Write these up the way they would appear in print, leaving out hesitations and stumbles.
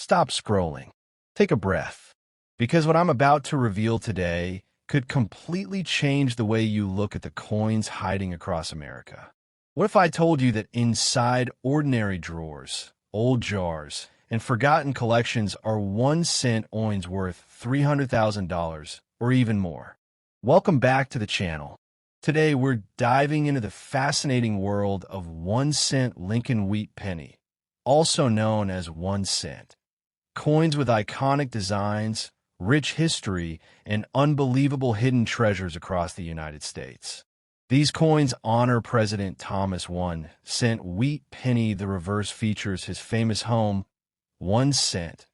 stop scrolling. Take a breath. Because what I'm about to reveal today could completely change the way you look at the coins hiding across America. What if I told you that inside ordinary drawers, old jars, and forgotten collections are 1 cent coins worth $300,000 or even more? Welcome back to the channel. Today we're diving into the fascinating world of 1 cent Lincoln wheat penny, also known as 1 cent. Coins with iconic designs, rich history, and unbelievable hidden treasures across the United States. These coins honor President Thomas 1 cent wheat penny. The reverse features his famous home, 1 cent,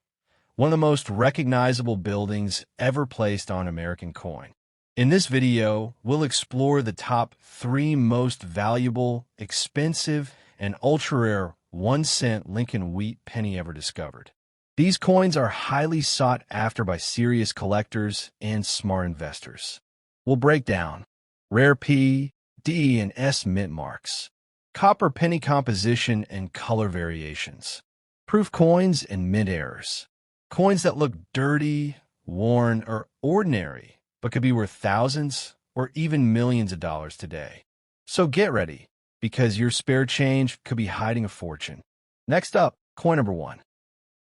one of the most recognizable buildings ever placed on American coin. In this video, we'll explore the top 3 most valuable, expensive, and ultra-rare 1 cent Lincoln wheat penny ever discovered. These coins are highly sought after by serious collectors and smart investors. We'll break down rare P, D, and S mint marks, copper penny composition and color variations, proof coins and mint errors, coins that look dirty, worn, or ordinary, but could be worth thousands or even millions of dollars today. So get ready, because your spare change could be hiding a fortune. Next up, coin number 1.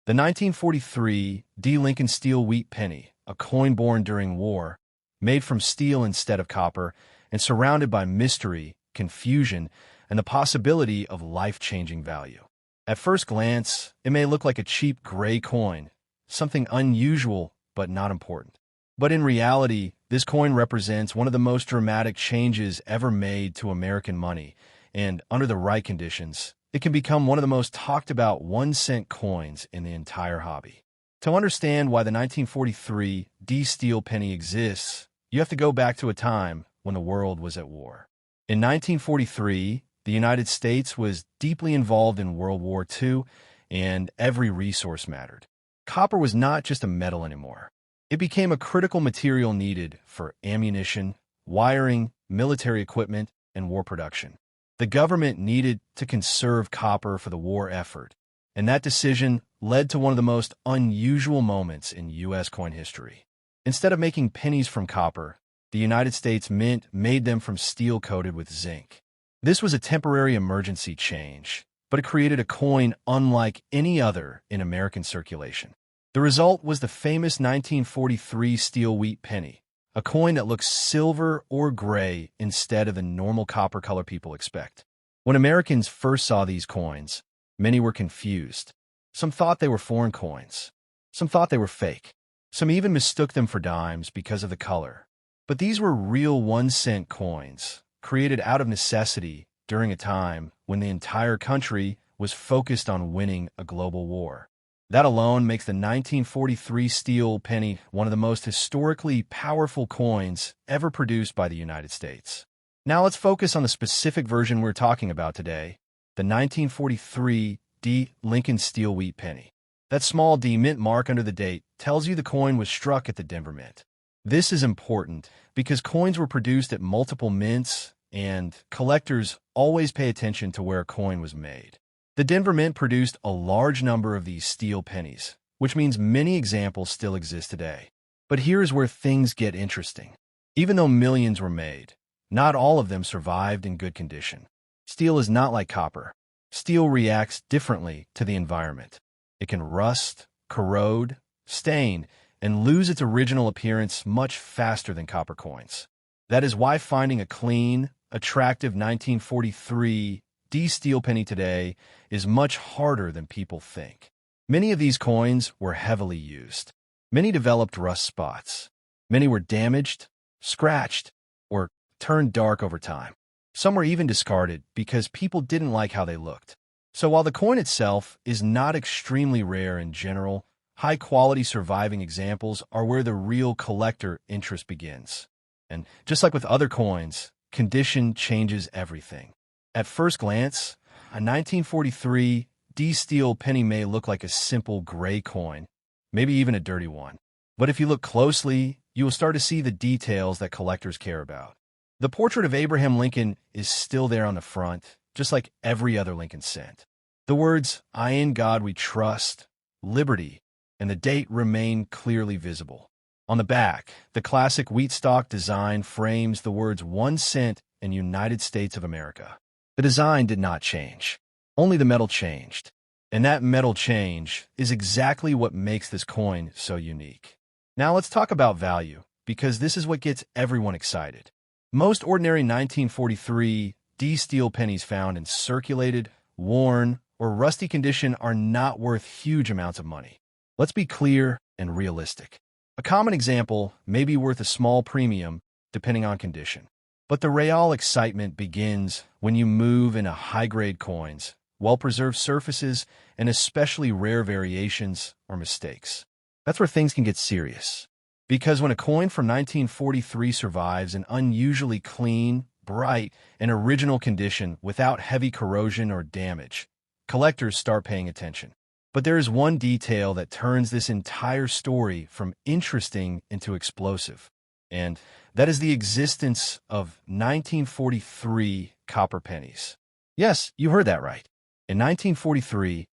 The 1943 D. Lincoln steel wheat penny, a coin born during war, made from steel instead of copper, and surrounded by mystery, confusion, and the possibility of life-changing value. At first glance, it may look like a cheap gray coin, something unusual but not important. But in reality, this coin represents one of the most dramatic changes ever made to American money, and under the right conditions, it can become one of the most talked about 1 cent coins in the entire hobby. To understand why the 1943 D steel penny exists, you have to go back to a time when the world was at war. In 1943, the United States was deeply involved in World War II, and every resource mattered. Copper was not just a metal anymore. It became a critical material needed for ammunition, wiring, military equipment, and war production. The government needed to conserve copper for the war effort, and that decision led to one of the most unusual moments in U.S. coin history. Instead of making pennies from copper, the United States Mint made them from steel coated with zinc. This was a temporary emergency change, but it created a coin unlike any other in American circulation. The result was the famous 1943 steel wheat penny, a coin that looks silver or gray instead of the normal copper color people expect. When Americans first saw these coins, many were confused. Some thought they were foreign coins. Some thought they were fake. Some even mistook them for dimes because of the color. But these were real 1 cent coins, created out of necessity during a time when the entire country was focused on winning a global war. That alone makes the 1943 steel penny one of the most historically powerful coins ever produced by the United States. Now let's focus on the specific version we're talking about today, the 1943 D. Lincoln steel wheat penny. That small D mint mark under the date tells you the coin was struck at the Denver Mint. This is important because coins were produced at multiple mints, and collectors always pay attention to where a coin was made. The Denver Mint produced a large number of these steel pennies, which means many examples still exist today. But here's where things get interesting. Even though millions were made, not all of them survived in good condition. Steel is not like copper. Steel reacts differently to the environment. It can rust, corrode, stain, and lose its original appearance much faster than copper coins. That is why finding a clean, attractive 1943 D steel penny today is much harder than people think. Many of these coins were heavily used. Many developed rust spots. Many were damaged, scratched, or turned dark over time. Some were even discarded because people didn't like how they looked. So while the coin itself is not extremely rare in general, high-quality surviving examples are where the real collector interest begins. And just like with other coins, condition changes everything. At first glance, a 1943 D steel penny may look like a simple gray coin, maybe even a dirty one. But if you look closely, you will start to see the details that collectors care about. The portrait of Abraham Lincoln is still there on the front, just like every other Lincoln cent. The words, "I in God we trust," liberty, and the date remain clearly visible. On the back, the classic wheat stalk design frames the words 1 cent and United States of America. The design did not change. Only the metal changed. And that metal change is exactly what makes this coin so unique. Now let's talk about value, because this is what gets everyone excited. Most ordinary 1943 D steel pennies found in circulated, worn, or rusty condition are not worth huge amounts of money. Let's be clear and realistic. A common example may be worth a small premium, depending on condition. But the real excitement begins when you move into high-grade coins, well-preserved surfaces, and especially rare variations or mistakes. That's where things can get serious. Because when a coin from 1943 survives in unusually clean, bright, and original condition without heavy corrosion or damage, collectors start paying attention. But there is one detail that turns this entire story from interesting into explosive, and that is the existence of 1943 copper pennies. Yes, you heard that right. In 1943,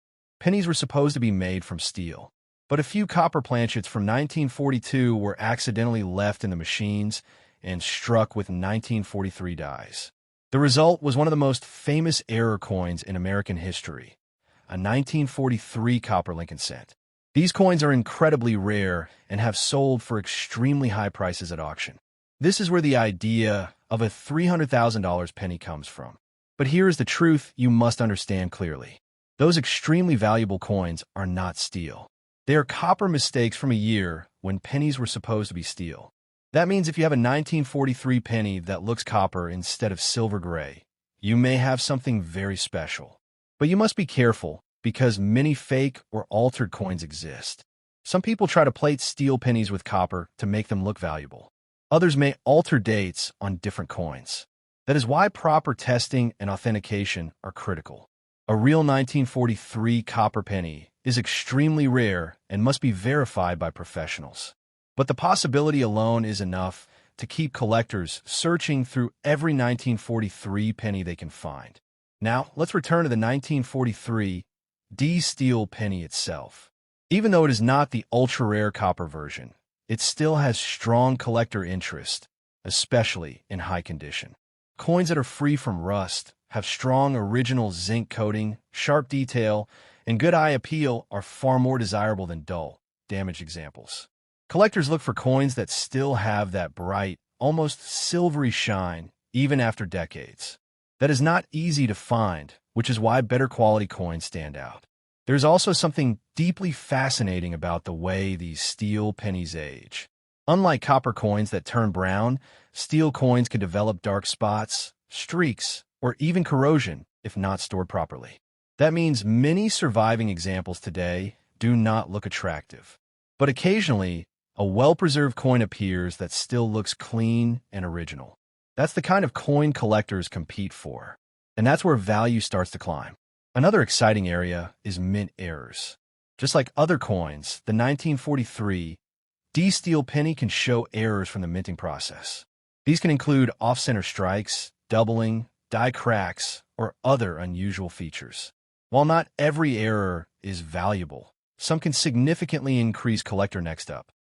pennies were supposed to be made from steel, but a few copper planchets from 1942 were accidentally left in the machines and struck with 1943 dies. The result was one of the most famous error coins in American history, a 1943 copper Lincoln cent. These coins are incredibly rare and have sold for extremely high prices at auction. This is where the idea of a $300,000 penny comes from. But here is the truth you must understand clearly. Those extremely valuable coins are not steel. They are copper mistakes from a year when pennies were supposed to be steel. That means if you have a 1943 penny that looks copper instead of silver gray, you may have something very special. But you must be careful, because many fake or altered coins exist. Some people try to plate steel pennies with copper to make them look valuable. Others may alter dates on different coins. That is why proper testing and authentication are critical. A real 1943 copper penny is extremely rare and must be verified by professionals. But the possibility alone is enough to keep collectors searching through every 1943 penny they can find. Now, let's return to the 1943 D steel penny itself. Even though it is not the ultra-rare copper version, it still has strong collector interest, especially in high condition. Coins that are free from rust, have strong original zinc coating, sharp detail, and good eye appeal are far more desirable than dull, damaged examples. Collectors look for coins that still have that bright, almost silvery shine, even after decades. That is not easy to find, which is why better quality coins stand out. There's also something deeply fascinating about the way these steel pennies age. Unlike copper coins that turn brown, steel coins can develop dark spots, streaks, or even corrosion if not stored properly. That means many surviving examples today do not look attractive. But occasionally, a well-preserved coin appears that still looks clean and original. That's the kind of coin collectors compete for. And that's where value starts to climb. Another exciting area is mint errors. Just like other coins, the 1943 D steel penny can show errors from the minting process. These can include off-center strikes, doubling, die cracks, or other unusual features. While not every error is valuable, some can significantly increase collector next up.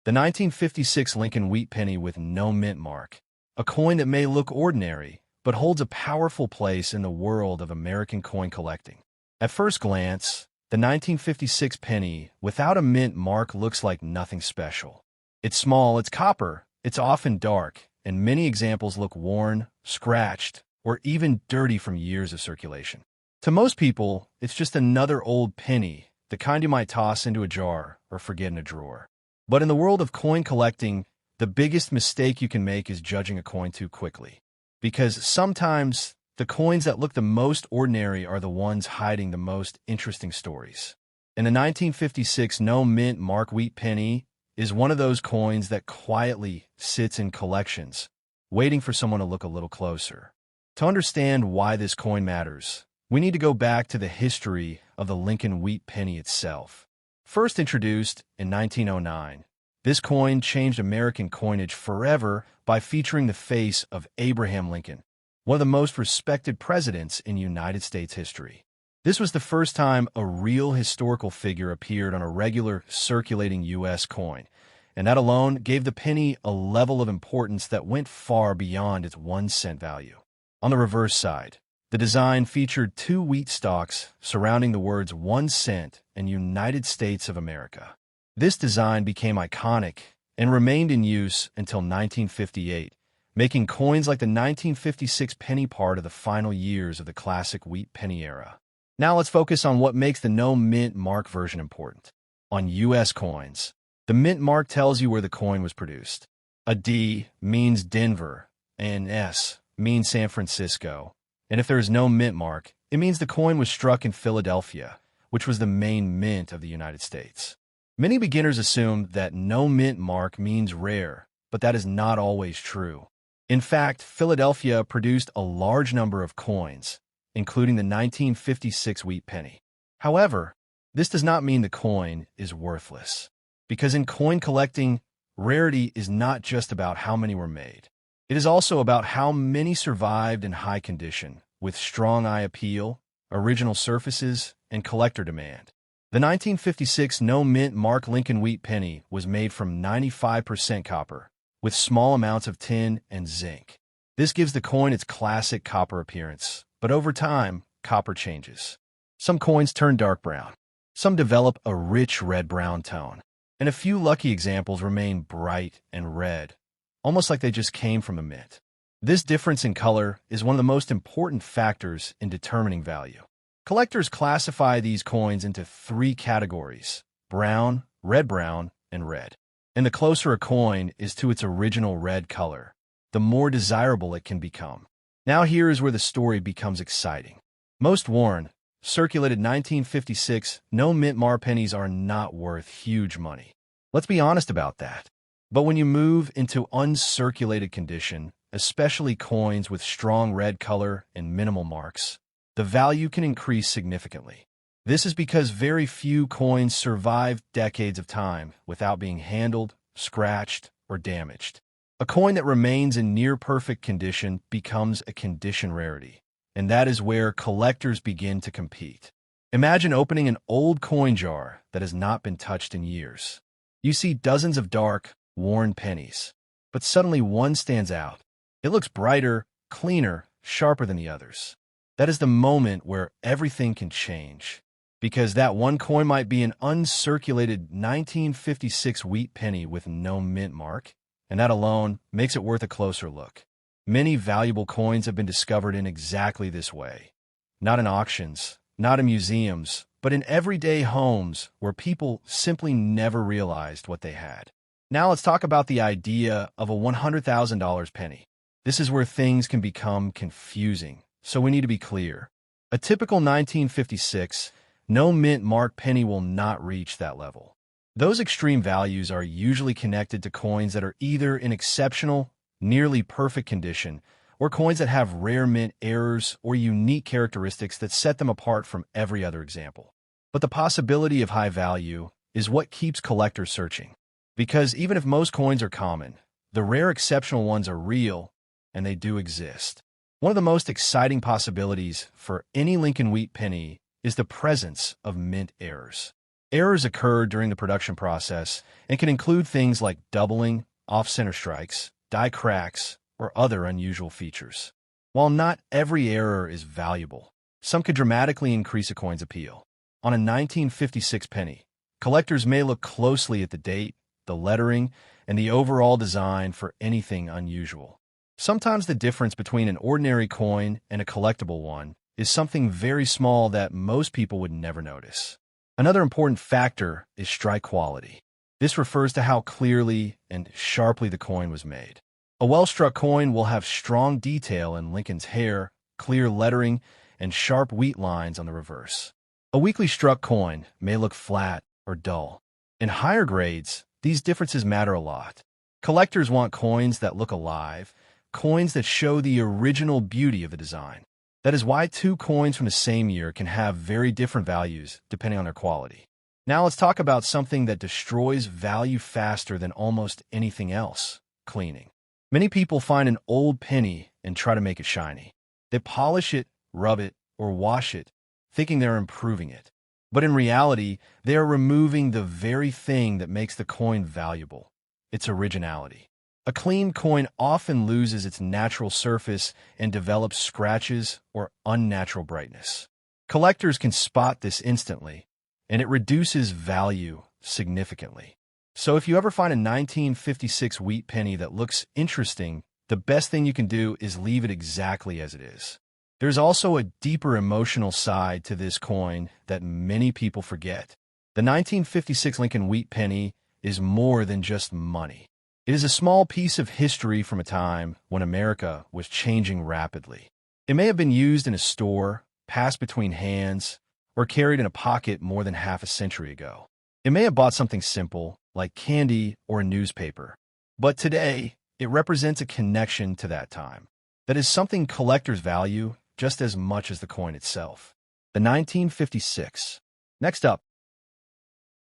The 1956 Lincoln wheat penny with no mint mark, a coin that may look ordinary, but holds a powerful place in the world of American coin collecting. At first glance, the 1956 penny without a mint mark looks like nothing special. It's small, it's copper, it's often dark, and many examples look worn, scratched, or even dirty from years of circulation. To most people, it's just another old penny, the kind you might toss into a jar or forget in a drawer. But in the world of coin collecting, the biggest mistake you can make is judging a coin too quickly. Because sometimes the coins that look the most ordinary are the ones hiding the most interesting stories. And the 1956 no mint mark wheat penny is one of those coins that quietly sits in collections, waiting for someone to look a little closer. To understand why this coin matters, we need to go back to the history of the Lincoln wheat penny itself. First introduced in 1909, this coin changed American coinage forever by featuring the face of Abraham Lincoln, one of the most respected presidents in United States history. This was the first time a real historical figure appeared on a regular circulating U.S. coin, and that alone gave the penny a level of importance that went far beyond its 1 cent value. On the reverse side, the design featured 2 wheat stalks surrounding the words 1 cent and United States of America. This design became iconic and remained in use until 1958, making coins like the 1956 penny part of the final years of the classic wheat penny era. Now let's focus on what makes the no mint mark version important. On U.S. coins, the mint mark tells you where the coin was produced. A D means Denver, and S means San Francisco. And if there is no mint mark, it means the coin was struck in Philadelphia, which was the main mint of the United States. Many beginners assume that no mint mark means rare, but that is not always true. In fact, Philadelphia produced a large number of coins, including the 1956 wheat penny. However, this does not mean the coin is worthless, because in coin collecting, rarity is not just about how many were made. It is also about how many survived in high condition, with strong eye appeal, original surfaces, and collector demand. The 1956 no mint mark Lincoln wheat penny was made from 95% copper, with small amounts of tin and zinc. This gives the coin its classic copper appearance, but over time, copper changes. Some coins turn dark brown. Some develop a rich red-brown tone. And a few lucky examples remain bright and red, almost like they just came from a mint. This difference in color is one of the most important factors in determining value. Collectors classify these coins into 3 categories: brown, red-brown, and red. And the closer a coin is to its original red color, the more desirable it can become. Now here is where the story becomes exciting. Most worn, circulated 1956 no mint mark pennies are not worth huge money. Let's be honest about that. But when you move into uncirculated condition, especially coins with strong red color and minimal marks, the value can increase significantly. This is because very few coins survive decades of time without being handled, scratched, or damaged. A coin that remains in near-perfect condition becomes a condition rarity, and that is where collectors begin to compete. Imagine opening an old coin jar that has not been touched in years. You see dozens of dark, worn pennies, but suddenly one stands out. It looks brighter, cleaner, sharper than the others. That is the moment where everything can change, because that one coin might be an uncirculated 1956 wheat penny with no mint mark, and that alone makes it worth a closer look. Many valuable coins have been discovered in exactly this way. Not in auctions, not in museums, but in everyday homes where people simply never realized what they had. Now let's talk about the idea of a $100,000 penny. This is where things can become confusing, so we need to be clear. A typical 1956 no mint mark penny will not reach that level. Those extreme values are usually connected to coins that are either in exceptional, nearly perfect condition, or coins that have rare mint errors or unique characteristics that set them apart from every other example. But the possibility of high value is what keeps collectors searching. Because even if most coins are common, the rare exceptional ones are real, and they do exist. One of the most exciting possibilities for any Lincoln wheat penny is the presence of mint errors. Errors occur during the production process and can include things like doubling, off-center strikes, die cracks, or other unusual features. While not every error is valuable, some could dramatically increase a coin's appeal. On a 1956 penny, collectors may look closely at the date, the lettering, and the overall design for anything unusual. Sometimes the difference between an ordinary coin and a collectible one is something very small that most people would never notice. Another important factor is strike quality. This refers to how clearly and sharply the coin was made. A well-struck coin will have strong detail in Lincoln's hair, clear lettering, and sharp wheat lines on the reverse. A weakly struck coin may look flat or dull. In higher grades, these differences matter a lot. Collectors want coins that look alive, coins that show the original beauty of the design. That is why 2 coins from the same year can have very different values depending on their quality. Now let's talk about something that destroys value faster than almost anything else: cleaning. Many people find an old penny and try to make it shiny. They polish it, rub it, or wash it, thinking they're improving it. But in reality, they are removing the very thing that makes the coin valuable, its originality. A clean coin often loses its natural surface and develops scratches or unnatural brightness. Collectors can spot this instantly, and it reduces value significantly. So if you ever find a 1956 wheat penny that looks interesting, the best thing you can do is leave it exactly as it is. There's also a deeper emotional side to this coin that many people forget. The 1956 Lincoln wheat penny is more than just money. It is a small piece of history from a time when America was changing rapidly. It may have been used in a store, passed between hands, or carried in a pocket more than half a century ago. It may have bought something simple, like candy or a newspaper. But today, it represents a connection to that time. That is something collectors value just as much as the coin itself. The 1956. Next up,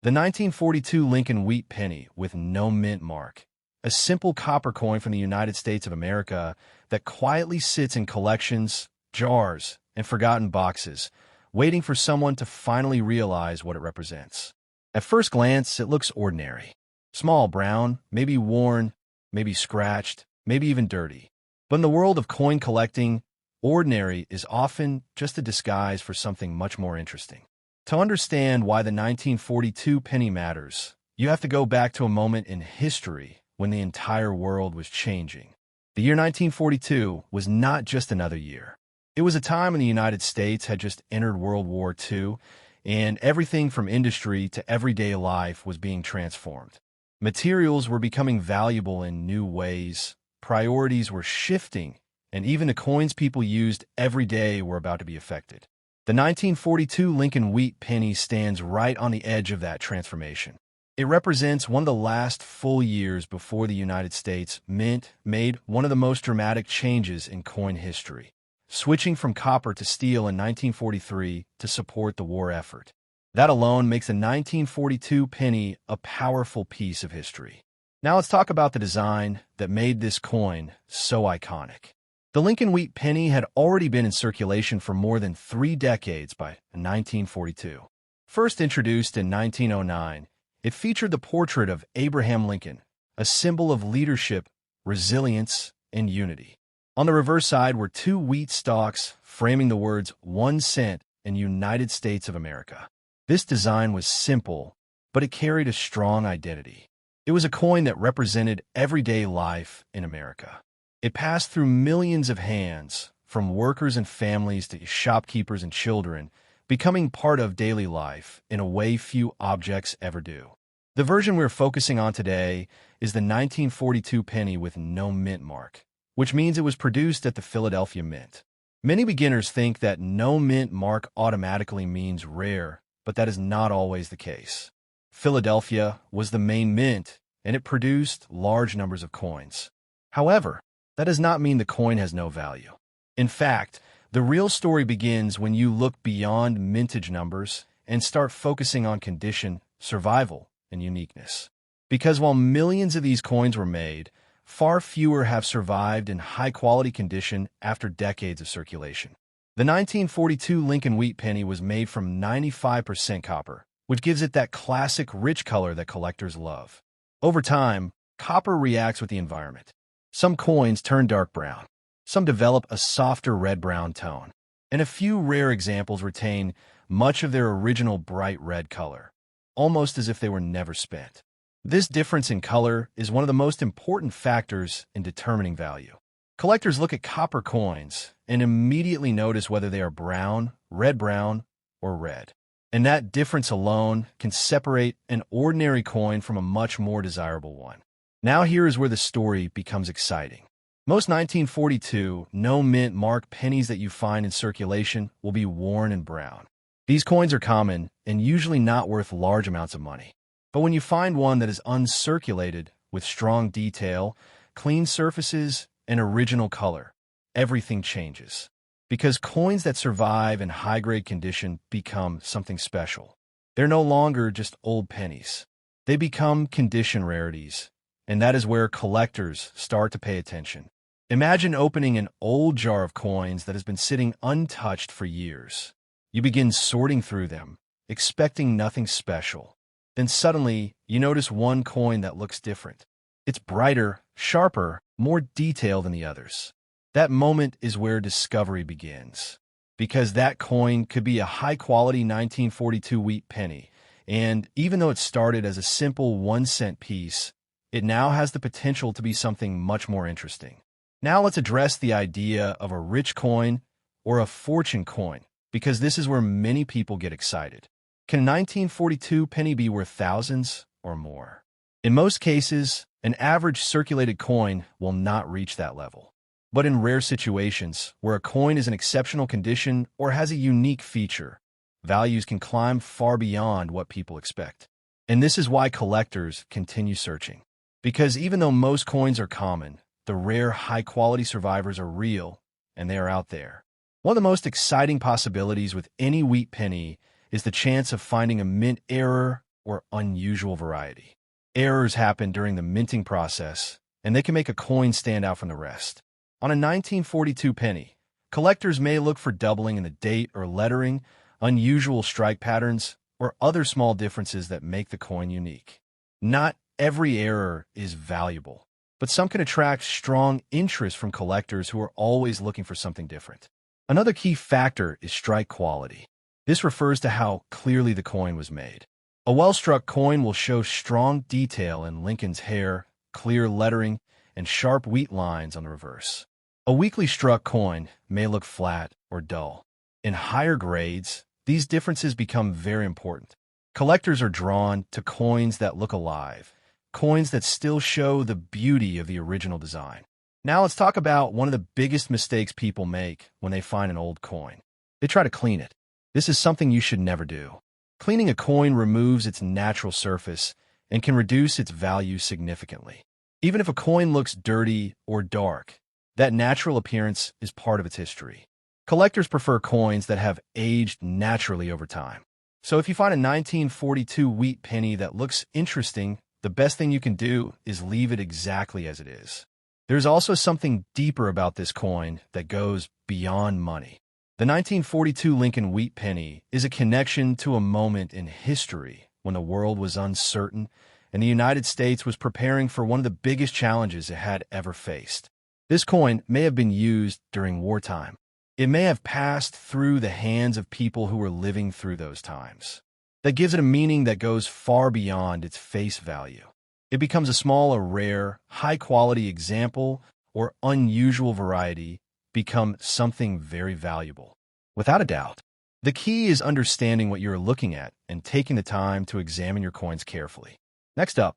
the 1942 Lincoln wheat penny with no mint mark. A simple copper coin from the United States of America that quietly sits in collections, jars, and forgotten boxes, waiting for someone to finally realize what it represents. At first glance, it looks ordinary. Small, brown, maybe worn, maybe scratched, maybe even dirty. But in the world of coin collecting, ordinary is often just a disguise for something much more interesting. To understand why the 1942 penny matters, you have to go back to a moment in history when the entire world was changing. The year 1942 was not just another year. It was a time when the United States had just entered World War II, and everything from industry to everyday life was being transformed. Materials were becoming valuable in new ways, priorities were shifting, and even the coins people used every day were about to be affected. The 1942 Lincoln wheat penny stands right on the edge of that transformation. It represents one of the last full years before the United States Mint made one of the most dramatic changes in coin history, switching from copper to steel in 1943 to support the war effort. That alone makes the 1942 penny a powerful piece of history. Now let's talk about the design that made this coin so iconic. The Lincoln wheat penny had already been in circulation for more than 3 decades by 1942. First introduced in 1909, it featured the portrait of Abraham Lincoln, a symbol of leadership, resilience, and unity. On the reverse side were 2 wheat stalks framing the words 1 cent and United States of America. This design was simple, but it carried a strong identity. It was a coin that represented everyday life in America. It passed through millions of hands, from workers and families to shopkeepers and children, becoming part of daily life in a way few objects ever do. The version we're focusing on today is the 1942 penny with no mint mark, which means it was produced at the Philadelphia Mint. Many beginners think that no mint mark automatically means rare, but that is not always the case. Philadelphia was the main mint, and it produced large numbers of coins. However, that does not mean the coin has no value. In fact, the real story begins when you look beyond mintage numbers and start focusing on condition, survival, and uniqueness. Because while millions of these coins were made, far fewer have survived in high-quality condition after decades of circulation. The 1942 Lincoln wheat penny was made from 95% copper, which gives it that classic rich color that collectors love. Over time, copper reacts with the environment. Some coins turn dark brown. Some develop a softer red-brown tone, and a few rare examples retain much of their original bright red color, almost as if they were never spent. This difference in color is one of the most important factors in determining value. Collectors look at copper coins and immediately notice whether they are brown, red-brown, or red. And that difference alone can separate an ordinary coin from a much more desirable one. Now here is where the story becomes exciting. Most 1942 no mint mark pennies that you find in circulation will be worn and brown. These coins are common and usually not worth large amounts of money. But when you find one that is uncirculated, with strong detail, clean surfaces, and original color, everything changes. Because coins that survive in high-grade condition become something special. They're no longer just old pennies. They become condition rarities, and that is where collectors start to pay attention. Imagine opening an old jar of coins that has been sitting untouched for years. You begin sorting through them, expecting nothing special. Then suddenly, you notice one coin that looks different. It's brighter, sharper, more detailed than the others. That moment is where discovery begins. Because that coin could be a high-quality 1942 wheat penny, and even though it started as a simple 1-cent piece, it now has the potential to be something much more interesting. Now let's address the idea of a rich coin or a fortune coin, because this is where many people get excited. Can a 1942 penny be worth thousands or more? In most cases, an average circulated coin will not reach that level. But in rare situations, where a coin is in exceptional condition or has a unique feature, values can climb far beyond what people expect. And this is why collectors continue searching. Because even though most coins are common, the rare high-quality survivors are real, and they are out there. One of the most exciting possibilities with any wheat penny is the chance of finding a mint error or unusual variety. Errors happen during the minting process, and they can make a coin stand out from the rest. On a 1942 penny, collectors may look for doubling in the date or lettering, unusual strike patterns, or other small differences that make the coin unique. Not every error is valuable, but some can attract strong interest from collectors who are always looking for something different. Another key factor is strike quality. This refers to how clearly the coin was made. A well-struck coin will show strong detail in Lincoln's hair, clear lettering, and sharp wheat lines on the reverse. A weakly struck coin may look flat or dull. In higher grades, these differences become very important. Collectors are drawn to coins that look alive, coins that still show the beauty of the original design. Now let's talk about one of the biggest mistakes people make when they find an old coin. They try to clean it. This is something you should never do. Cleaning a coin removes its natural surface and can reduce its value significantly. Even if a coin looks dirty or dark, that natural appearance is part of its history. Collectors prefer coins that have aged naturally over time. So if you find a 1942 wheat penny that looks interesting, the best thing you can do is leave it exactly as it is. There's also something deeper about this coin that goes beyond money. The 1942 Lincoln wheat penny is a connection to a moment in history when the world was uncertain and the United States was preparing for one of the biggest challenges it had ever faced. This coin may have been used during wartime. It may have passed through the hands of people who were living through those times. That gives it a meaning that goes far beyond its face value. It becomes a small or rare, high-quality example or unusual variety become something very valuable. Without a doubt, the key is understanding what you're looking at and taking the time to examine your coins carefully. Next up,